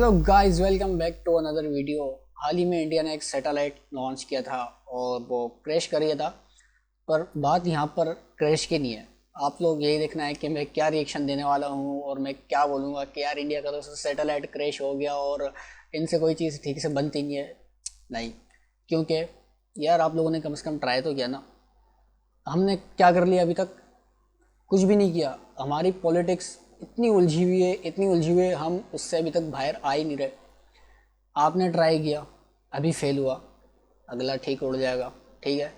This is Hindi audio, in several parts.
Hello guys, welcome back to another video. हाल ही में इंडिया ने एक सैटेलाइट लॉन्च किया था और वो क्रैश कर गया था। पर बात यहाँ पर क्रैश की नहीं है। आप लोग यही देखना है कि मैं क्या रिएक्शन देने वाला हूँ और मैं क्या बोलूँगा कि यार इंडिया का तो सैटेलाइट क्रैश हो गया और इनसे कोई चीज़ ठीक से बनती नहीं है। नहीं, क्योंकि यार आप लोगों ने कम से कम ट्राई तो किया ना। हमने क्या कर लिया अभी तक? कुछ भी नहीं किया। हमारी पॉलिटिक्स इतनी उलझी हुई है, इतनी उलझी हुई है, हम उससे अभी तक बाहर आ ही नहीं रहे। आपने ट्राई किया, अभी फेल हुआ, अगला ठीक उड़ जाएगा। ठीक है,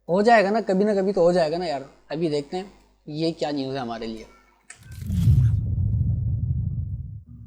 हो जाएगा ना कभी तो हो जाएगा ना यार। अभी देखते हैं ये क्या न्यूज़ है हमारे लिए।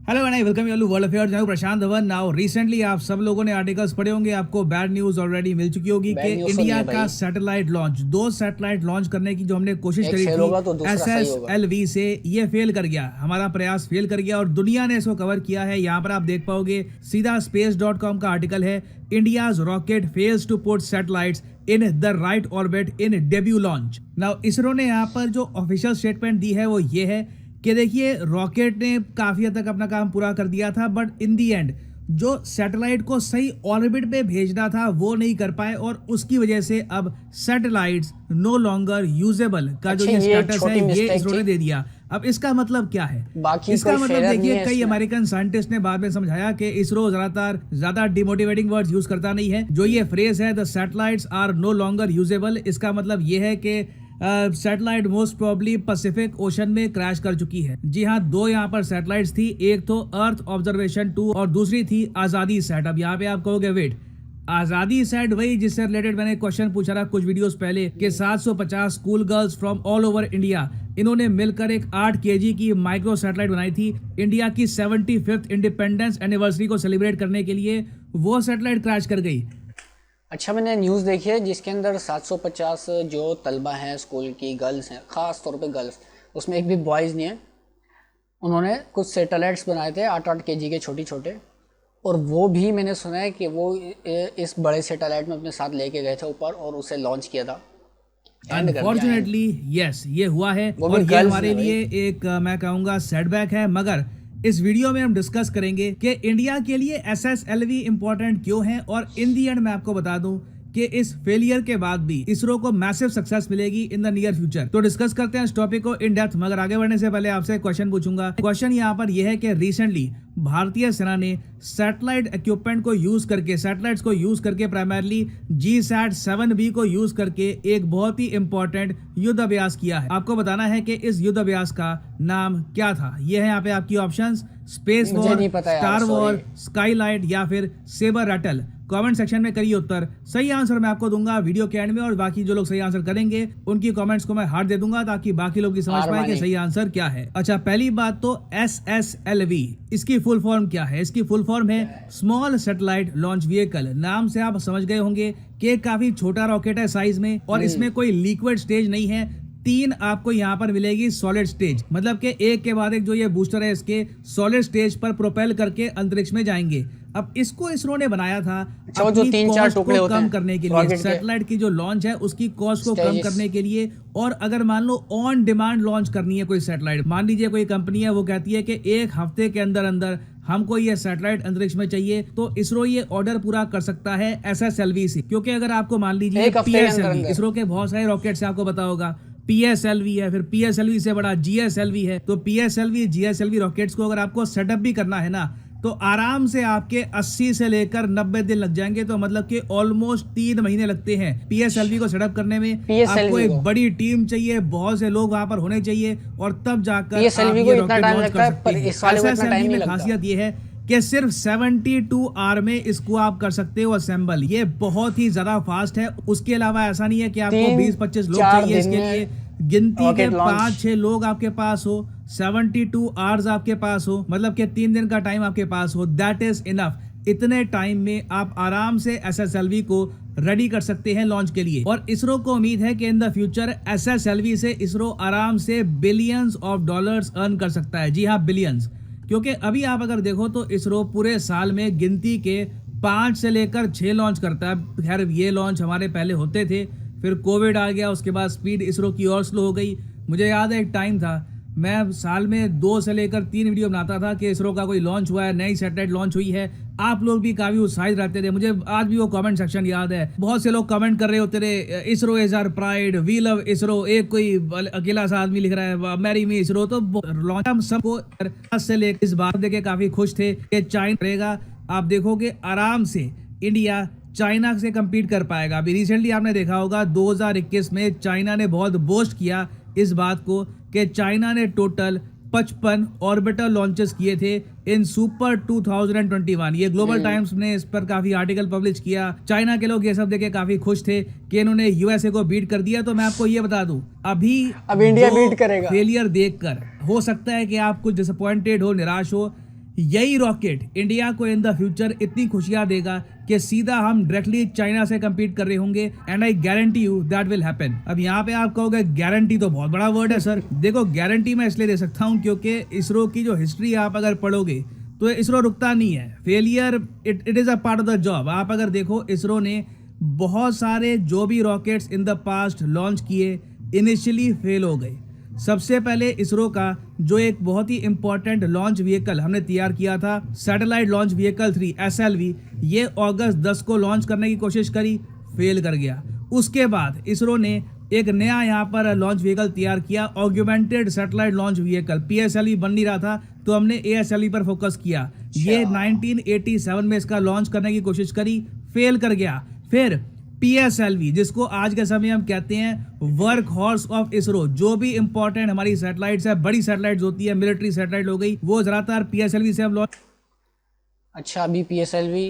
Hello and I welcome you all to world affairs. मैं हूं प्रशांत धवन। नाउ रिसेंटली आप सब लोगों ने आर्टिकल्स पढ़े होंगे, आपको बैड न्यूज़ ऑलरेडी मिल चुकी होगी कि बैड न्यूज़ तो नहीं इंडिया है का भाई। सैटेलाइट लॉन्च, दो सैटेलाइट लॉन्च करने की जो हमने कोशिश एक करी फेल थी होगा तो दूसरा सही होगा। SSLV से, ये फेल कर गया। हमारा प्रयास फेल कर गया और दुनिया ने इसको कवर किया है। यहाँ पर आप देख पाओगे, सीधा space.com का आर्टिकल है, India's rocket fails to put satellites in the right orbit in debut launch. Now ISRO ने यहाँ पर जो ऑफिशियल स्टेटमेंट दी है वो ये है कि देखिए, रॉकेट ने काफ़ी हद तक अपना काम पूरा कर दिया था, बट इन दी एंड जो सैटेलाइट को सही ऑर्बिट पे भेजना था वो नहीं कर पाए और उसकी वजह से अब सैटेलाइट्स नो लॉन्गर यूजेबल का जो ये स्टेटस है ये इसरो ने दे दिया। अब इसका मतलब क्या है? बाकी इसका कोई मतलब फेलियर नहीं देखिए, है कई इसमें। अमेरिकन साइंटिस्ट ने बाद में समझाया कि इसरो ज्यादा डिमोटिवेटिंग वर्ड्स यूज करता नहीं है। जो ये फ्रेज है, the satellites are no longer usable, इसका मतलब ये है कि satellite most probably Pacific ocean में क्रैश कर चुकी है। जी हाँ, दो यहाँ पर सैटेलाइट्स थी, एक तो अर्थ ऑब्जर्वेशन 2 और दूसरी थी आजादी सैट। अब यहाँ पे आप कहोगे वेट, आजादी सैट वही जिससे रिलेटेड मैंने क्वेश्चन पूछा था कुछ वीडियोस पहले कि 750 school girls from all over India, इन्होंने मिलकर एक 8 kg की माइक्रो सैटेलाइट बनाई थी इंडिया की 75th इंडिपेंडेंस एनिवर्सरी को सेलिब्रेट करने के लिए। वो सैटेलाइट क्रैश कर गई। अच्छा, मैंने न्यूज़ देखी है जिसके अंदर 750 जो तलबा हैं स्कूल की, गर्ल्स हैं, ख़ास तौर पे गर्ल्स, उसमें एक भी बॉयज़ नहीं है। उन्होंने कुछ सैटेलाइट्स बनाए थे 8-8 kg के, छोटे छोटे। और वो भी मैंने सुना है कि वो इस बड़े सैटेलाइट में अपने साथ लेके गए थे ऊपर और उसे लॉन्च किया था। एंड कर दिया end। अनफॉर्चुनेटली यस, ये हुआ है वो भी और ये गर्ल्स हमारे ने भाई। लिए एक मैं कहूँगा सेटबैक है। मगर इस वीडियो में हम डिस्कस करेंगे कि इंडिया के लिए SSLV इंपॉर्टेंट क्यों है और इन दी एंड मैं आपको बता दूं कि इस फेलियर के बाद भी इसरो को मैसिव सक्सेस मिलेगी इन द नियर फ्यूचर। तो डिस्कस करते हैं इस टॉपिक को इन डेप्थ। मगर आगे बढ़ने से पहले आपसे क्वेश्चन पूछूंगा। क्वेश्चन यहाँ पर यह है कि रिसेंटली भारतीय सेना ने सैटेलाइट इक्विपमेंट को यूज करके, सैटेलाइट्स को यूज करके, प्राइमरली GSAT-7B को यूज करके एक बहुत ही इंपॉर्टेंट युद्ध अभ्यास किया है। आपको बताना है कि इस युद्ध अभ्यास का नाम क्या था। यह है यहाँ पे आपकी ऑप्शंस, स्पेस मुझे वॉर, नहीं पता यार, स्टार वॉर, सॉरी। स्काईलाइट या फिर सेबर रैटल। कमेंट सेक्शन में करिए उत्तर। सही आंसर मैं आपको दूंगा वीडियो के एंड में, और बाकी जो लोग सही आंसर करेंगे उनकी कमेंट्स को मैं हार्ट दे दूंगा ताकि बाकी लोग भी समझ पाए कि सही आंसर क्या है। अच्छा, पहली बात तो SSLV, इसकी फुल फॉर्म क्या है? इसकी फुल फॉर्म है स्मॉल सैटेलाइट लॉन्च व्हीकल। नाम से आप समझ गए होंगे कि काफी छोटा रॉकेट है साइज में और इसमें कोई लिक्विड स्टेज नहीं है। 3 आपको यहाँ पर मिलेगी सॉलिड स्टेज, मतलब कि एक के बाद एक जो ये बूस्टर है इसके सॉलिड स्टेज पर प्रोपेल करके अंतरिक्ष में जाएंगे। अब इसको इसरो ने बनाया था वो जो 3-4 टुकड़े होते कम हैं करने के लिए, रॉकेट के, सैटेलाइट की जो लॉन्च है उसकी कॉस्ट को कम स्टेजेस। करने के लिए। और अगर मान लो ऑन डिमांड लॉन्च करनी है कोई सैटेलाइट, मान लीजिए कोई कंपनी है वो कहती है कि 1 हफ्ते के अंदर अंदर हमको ये सैटेलाइट अंतरिक्ष में चाहिए, तो इसरो ये ऑर्डर पूरा कर सकता है SSLV से। क्योंकि अगर आपको मान लीजिए एक हफ्ते के अंदर PSLV, इसरो के बहुत सारे रॉकेट्स आपको पता होगा, PSLV है, फिर PSLV से बड़ा GSLV है। तो PSLV GSLV रॉकेट्स को अगर आपको सेटअप भी करना है ना, तो आराम से आपके 80 से लेकर 90 दिन लग जाएंगे। तो मतलब कि ऑलमोस्ट 3 महीने लगते हैं PSLV को सेटअप करने में। आपको एक बड़ी टीम चाहिए, बहुत से लोग वहां पर होने चाहिए और तब जाकर आप ये रॉकेट लॉन्च कर सकते हैं। SSLV में खासियत ये है कि सिर्फ 72 आवर में इसको आप कर सकते हो असेंबल। ये बहुत ही ज्यादा फास्ट है। उसके अलावा ऐसा नहीं है कि आपको 20-25 लोग चाहिए इसके लिए। गिनती के 5-6 लोग आपके पास हो, 72 आवर्स आपके पास हो, मतलब कि 3 दिन का टाइम आपके पास हो, दैट इज इनफ। इतने टाइम में आप आराम से SSLV को रेडी कर सकते हैं लॉन्च के लिए। और इसरो को उम्मीद है कि इन द फ्यूचर SSLV से इसरो आराम से बिलियंस ऑफ डॉलर्स अर्न कर सकता है। जी हाँ, बिलियंस। क्योंकि अभी आप अगर देखो तो इसरो पूरे साल में गिनती के 5 से लेकर 6 लॉन्च करता है। खैर, ये लॉन्च हमारे पहले होते थे, फिर कोविड आ गया, उसके बाद स्पीड इसरो की और स्लो हो गई। मुझे याद है एक टाइम था मैं साल में 2 से लेकर 3 वीडियो बनाता था कि इसरो का कोई लॉन्च हुआ है, नई सैटेलाइट लॉन्च हुई है। आप लोग भी काफी उत्साहित रहते थे, मुझे आज भी वो कमेंट सेक्शन याद है। बहुत से लोग कमेंट कर रहे होते थे, ISRO is our pride, we love ISRO. एक कोई अकेला सा आदमी लिख रहा है मैरी मी इसरो। तो लॉन्च हम सबको से लेकर इस बात देके काफी खुश थे कि चाइना करेगा। आप देखोगे आराम से इंडिया चाइना से compete कर पाएगा। अभी रिसेंटली आपने देखा होगा 2021 में चाइना ने बहुत बोस्ट किया इस बात को कि चाइना ने टोटल 55 ऑर्बिटर लॉन्चेस किए थे इन सुपर 2021। ये ग्लोबल टाइम्स ने इस पर काफी आर्टिकल पब्लिश किया। चाइना के लोग ये सब देख के काफी खुश थे कि इन्होंने यूएसए को बीट कर दिया। तो मैं आपको ये बता दूं, अब इंडिया बीट करेगा। फेलियर देखकर हो सकता है कि आप कुछ डिसअपॉइंटेड हो, निराश हो। यही रॉकेट इंडिया को इन द फ्यूचर इतनी खुशियां देगा कि सीधा हम डायरेक्टली चाइना से compete कर रहे होंगे। And I guarantee you that will happen. अब यहाँ पे आप कहोगे गारंटी तो बहुत बड़ा वर्ड है सर। देखो, गारंटी मैं इसलिए दे सकता हूँ क्योंकि इसरो की जो हिस्ट्री आप अगर पढ़ोगे तो इसरो रुकता नहीं है। Failure it is a part of the job. आप अगर देखो, इसरो ने बहुत सारे जो भी rockets in the past launch किए इनिशियली फेल हो गए। सबसे पहले इसरो का जो एक बहुत ही इंपॉर्टेंट लॉन्च व्हीकल हमने तैयार किया था, सैटेलाइट लॉन्च व्हीकल 3 SLV, ये अगस्त 10 को लॉन्च करने की कोशिश करी, फेल कर गया। उसके बाद इसरो ने एक नया यहाँ पर लॉन्च व्हीकल तैयार किया, augmented satellite launch vehicle. PSLV बन नहीं रहा था तो हमने ASLV पर फोकस किया। ये 1987 में इसका लॉन्च करने की कोशिश करी, फेल कर गया। फिर PSLV, जिसको आज के समय हम कहते हैं वर्क हॉर्स ऑफ इसरो, जो भी इंपॉर्टेंट हमारी सैटेलाइट्स है, बड़ी सैटेलाइट्स होती है, मिलिट्री सैटेलाइट हो गई, वो ज्यादातर PSLV से हम लॉन्च। अच्छा, अभी PSLV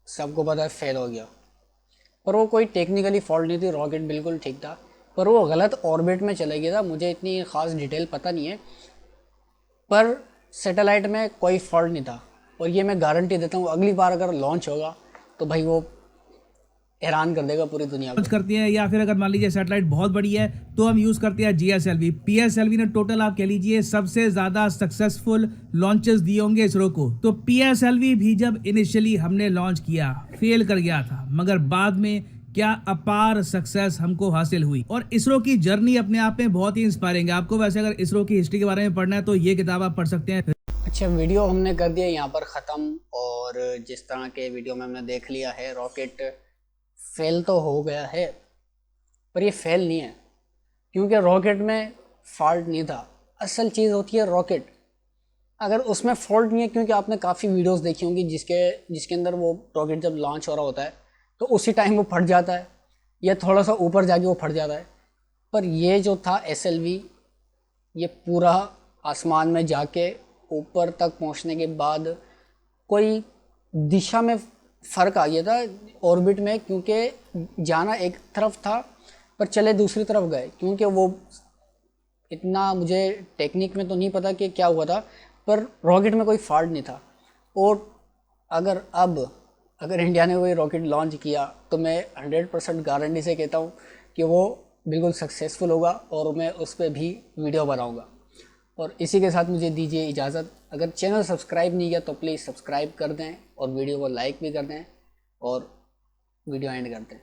सबको पता है फेल हो गया, पर वो कोई टेक्निकली फॉल्ट नहीं थी, रॉकेट बिल्कुल ठीक था, पर वो गलत ऑर्बिट में चला गया था। मुझे इतनी ख़ास डिटेल पता नहीं है, पर सैटेलाइट में कोई फॉल्ट नहीं था। और ये मैं गारंटी देता हूँ, अगली बार अगर लॉन्च होगा तो भाई वो हैरान कर देगा पूरी दुनिया को। करते हैं, या फिर अगर मान लीजिए सैटेलाइट बहुत बड़ी है तो हम यूज करते हैं GSLV। PSLV ने टोटल आप कह लीजिए सबसे ज्यादा सक्सेसफुल लॉन्चेस दिए होंगे इसरो को। तो PSLV भी जब इनिशियली हमने लॉन्च किया फेल कर गया था, मगर बाद में क्या अपार सक्सेस हमको हासिल हुई। और इसरो की जर्नी अपने आप में बहुत ही इंस्पायरिंग है। आपको वैसे अगर इसरो की हिस्ट्री के बारे में पढ़ना है तो ये किताब आप पढ़ सकते हैं। अच्छा, वीडियो हमने कर दिया यहाँ पर ख़त्म। और जिस तरह के वीडियो में हमने देख लिया है, रॉकेट फेल तो हो गया है, पर ये फेल नहीं है, क्योंकि रॉकेट में फॉल्ट नहीं था। असल चीज़ होती है रॉकेट, अगर उसमें फॉल्ट नहीं है, क्योंकि आपने काफ़ी वीडियोस देखी होंगी जिसके अंदर वो रॉकेट जब लॉन्च हो रहा होता है तो उसी टाइम वो फट जाता है या थोड़ा सा ऊपर जाके वो फट जाता है। पर ये जो था SLV, ये पूरा आसमान में जाके ऊपर तक पहुंचने के बाद कोई दिशा में फ़र्क आ गया था ऑर्बिट में, क्योंकि जाना एक तरफ था पर चले दूसरी तरफ गए। क्योंकि वो इतना मुझे टेक्निक में तो नहीं पता कि क्या हुआ था, पर रॉकेट में कोई फॉल्ट नहीं था। और अगर इंडिया ने कोई रॉकेट लॉन्च किया तो मैं 100% गारंटी से कहता हूँ कि वो बिल्कुल सक्सेसफुल होगा और मैं उस पर भी वीडियो बनाऊँगा। और इसी के साथ मुझे दीजिए इजाज़त। अगर चैनल सब्सक्राइब नहीं किया तो प्लीज़ सब्सक्राइब कर दें और वीडियो को लाइक भी कर दें और वीडियो एंड करते हैं।